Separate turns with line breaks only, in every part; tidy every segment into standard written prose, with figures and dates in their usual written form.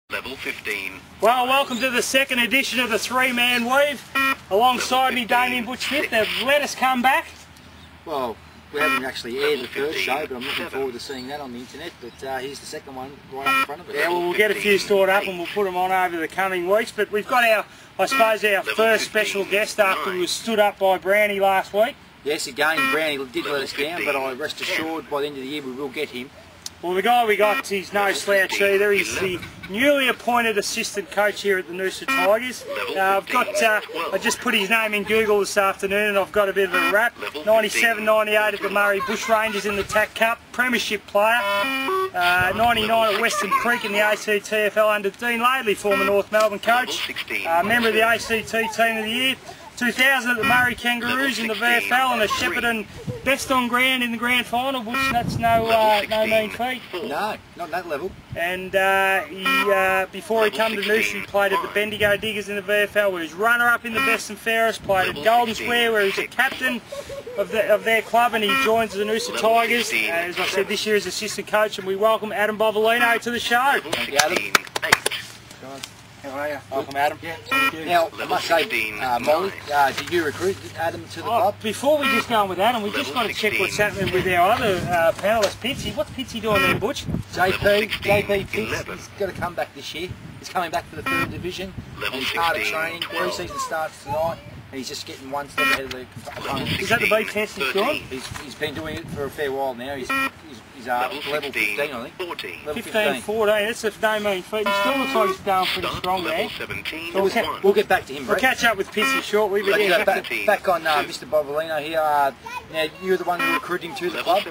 Level 15.
Well, welcome to the second edition of the three-man weave. Alongside me, Damien Butch Smith. They've let us come back.
Well, we haven't actually aired the first show, but I'm looking forward to seeing that on the internet. But here's the second one right up in front of us.
Yeah, well, we'll get a few stored up and we'll put them on over the coming weeks. But we've got our, I suppose, our first special guest after we were stood up by Brownie last week.
Yes, again, Brownie did let us down, but I rest assured by the end of the year we will get him.
Well, the guy we got, he's no slouch either. He's the newly appointed assistant coach here at the Noosa Tigers. I just put his name in Google this afternoon and I've got a bit of a rap. 97-98 at the Murray Bush Rangers in the TAC Cup, premiership player. 99 at Western Creek in the ACTFL under Dean Laidley, former North Melbourne coach. Member of the ACT Team of the Year. 2000 at the Murray Kangaroos in the VFL and a Shepparton best on ground in the grand final, which that's no mean feat.
No, not that level.
And before he came to Noosa, he played at the Bendigo Diggers in the VFL, where he was runner-up in the best and fairest, played at Golden Square, where he was a captain of their club, and he joins the Noosa Tigers. As I said, this year as assistant coach, and we welcome Adam Bovalino to the show.
Thank you, Adam.
How are you?
Welcome, Adam. Yeah, thank you. Now, I must say, Molly, did you recruit Adam to the club?
Before we just go on with Adam, we just got to check what's happening with our other panellist, Pitsy. What's Pitsy doing there, Butch?
JP Pitts, he's got to come back this year. He's coming back for the third division. And he's hard at training. Pre-season starts tonight. And he's just getting one step ahead of the opponent.
Is that the B test he's doing?
He's been doing it for a fair while now. He's level 15, I think.
15, 14, that's a no mean feat. He still looks like he's going pretty strong there.
So we'll get back to him, Brett.
We'll catch up with Pitsy shortly. But yeah,
back on Mr. Bovalino here. Now, you're the one who recruited him to the club?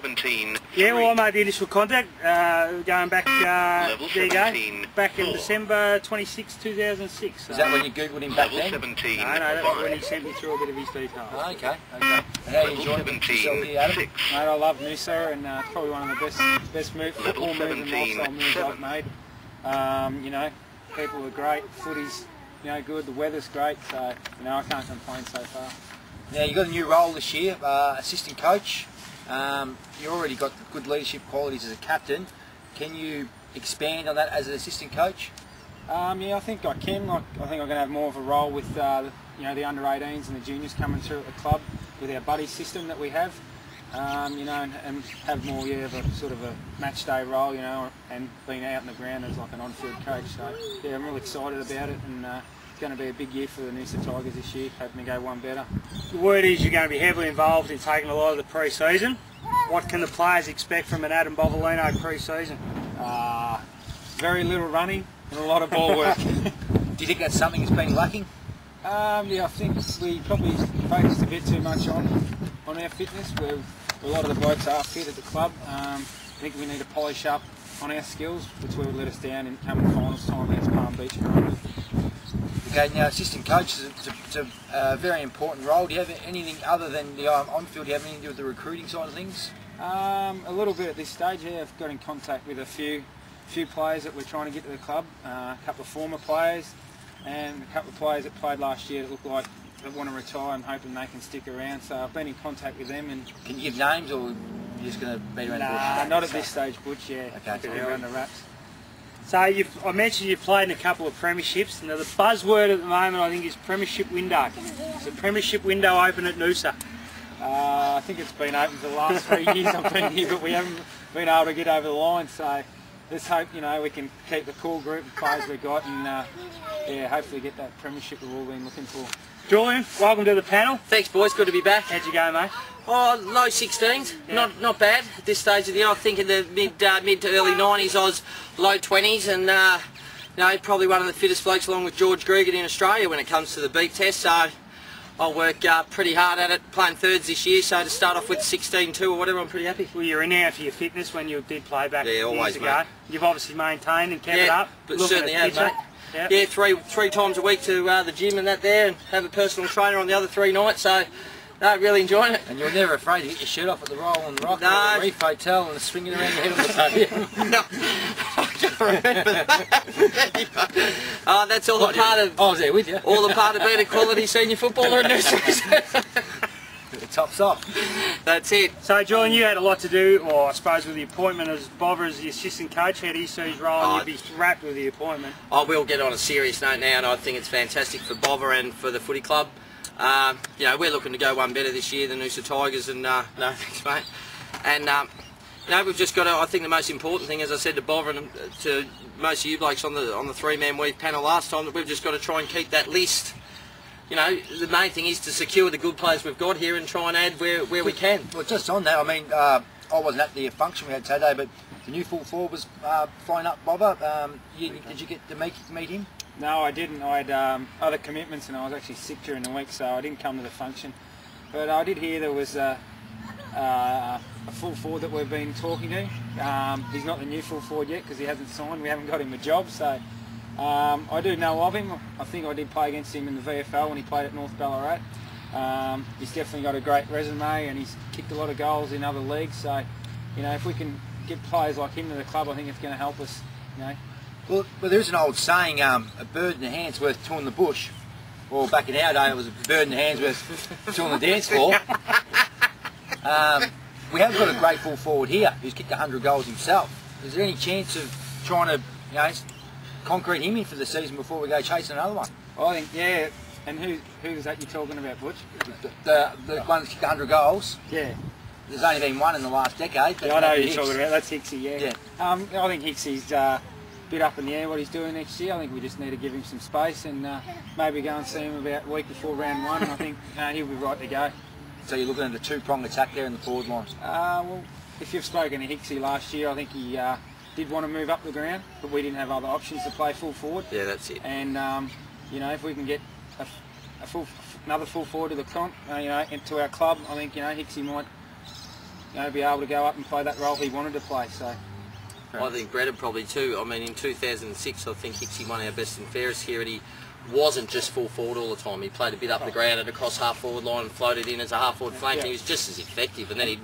Yeah, well, I made the initial contact, going back, there you go, back in December 26, 2006. So.
Is that when you Googled him back then?
No, that was when he sent me through a bit of his details.
Oh, okay. And how are you enjoying yourself here, Adam?
Mate, I love Noosa, and it's probably one of the best football moves and lifestyle moves I've made. You know, people are great, footy's good, the weather's great, so I can't complain so far.
Now you've got a new role this year, assistant coach. You already got good leadership qualities as a captain. Can you expand on that as an assistant coach?
Yeah, I think I can. I think I'm going to have more of a role with the under-18s and the juniors coming through at the club with our buddy system that we have. And have more of a sort of a match day role, and being out in the ground as like an on-field coach. So yeah, I'm really excited about it, and it's going to be a big year for the Noosa Tigers this year, hoping to go one better. The word is you're going to be heavily involved in taking a lot of the pre-season. What can the players expect from an Adam Bovalino pre-season? Very little running and a lot of ball work.
Do you think that's something that's been lacking?
Yeah, I think we probably focused a bit too much on our fitness. A lot of the blokes are fit at the club. I think we need to polish up on our skills, which will let us down in coming finals time against Palm Beach.
Okay, now assistant coach is a very important role. Do you have anything other than the on-field? Do you have anything to do with the recruiting side of things?
A little bit at this stage. Yeah, I've got in contact with a few players that we're trying to get to the club. A couple of former players and a couple of players that played last year that look like they want to retire. I'm hoping they can stick around. So I've been in contact with them. And
can you give names, or you're just going to beat around the bush?
Nah, not at this stage, Butch. Yeah,
okay,
they're under wraps. So I mentioned you've played in a couple of premierships. Now the buzzword at the moment I think is premiership window. Is the premiership window open at Noosa? I think it's been open for the last 3 years I've been here, but we haven't been able to get over the line. So let's hope we can keep the core group of players we've got, and yeah, hopefully get that premiership we've all been looking for. Julian, welcome to the panel.
Thanks, boys. Good to be back.
How'd you go, mate?
Oh, low 16s. Yeah. Not bad at this stage of the year. I think in the mid to early 90s I was low 20s, and probably one of the fittest blokes along with George Gregan in Australia when it comes to the beat test. So I'll work pretty hard at it, playing thirds this year. So to start off with 16-2 or whatever, I'm pretty happy.
Well, you're renowned for your fitness when you did play back
years
ago.
Mate.
You've obviously maintained and kept it up.
But certainly have, mate.
Yep.
Yeah, three times a week to the gym and that there, and have a personal trainer on the other 3 nights. So, really enjoying it.
And you're never afraid to get your shirt off at the Roll and Rock, or the Reef Hotel, and swing it around your head on the podium.
No, I can't remember that. That's all the part of.
I was there with you.
All the part of being a quality senior footballer in Noosa.
tops off.
That's it.
So, Julian, you had a lot to do, or I suppose, with the appointment as Bova as the assistant coach. How do you see his role? And you'd be wrapped with the appointment.
I will get on a serious note now, and I think it's fantastic for Bova and for the footy club. You know, we're looking to go one better this year than Noosa Tigers, and no, thanks, mate. And you know, we've just got to, I think the most important thing, as I said to Bova and to most of you blokes on the three-man weave panel last time, that we've just got to try and keep that list. You know, the main thing is to secure the good players we've got here and try and add where we can.
Well, just on that, I mean, I wasn't at the function we had today, but the new full forward was flying up, Bova. Did you get to meet him?
No, I didn't. I had other commitments and I was actually sick during the week, so I didn't come to the function. But I did hear there was a full forward that we've been talking to. He's not the new full forward yet because he hasn't signed. We haven't got him a job, so I do know of him. I think I did play against him in the VFL when he played at North Ballarat. He's definitely got a great resume and he's kicked a lot of goals in other leagues. So, you know, if we can get players like him to the club, I think it's going to help us. You know.
Well, there's an old saying: a bird in the hand's worth two in the bush. Well, back in our day, it was a bird in the hand's worth two on the dance floor. We have got a great full forward here who's kicked 100 goals himself. Is there any chance of trying to, you know, concrete him in for the season before we go chasing another one?
I think, yeah. And who's that you're talking about, Butch?
The one that's kicked 100 goals?
Yeah.
There's only been one in the last decade.
Yeah, I know who you're talking about. That's Hicksy, yeah.
Yeah.
I think Hicksy's a bit up in the air what he's doing next year. I think we just need to give him some space and maybe go and see him about a week before round one. And I think he'll be right to go.
So you're looking at a two-pronged attack there in the forward line?
Well, if you've spoken to Hicksy last year, I think he did want to move up the ground, but we didn't have other options to play full forward.
Yeah, that's it.
And you know, if we can get another full forward to the comp, you know, into our club, I think, you know, Hicksy might, you know, be able to go up and play that role he wanted to play. So.
I think Brendan probably too. I mean, in 2006, I think Hicksy won our best and fairest here, and he wasn't just full forward all the time. He played a bit up the ground and across half forward line and floated in as a half forward flank, and he was just as effective. And then he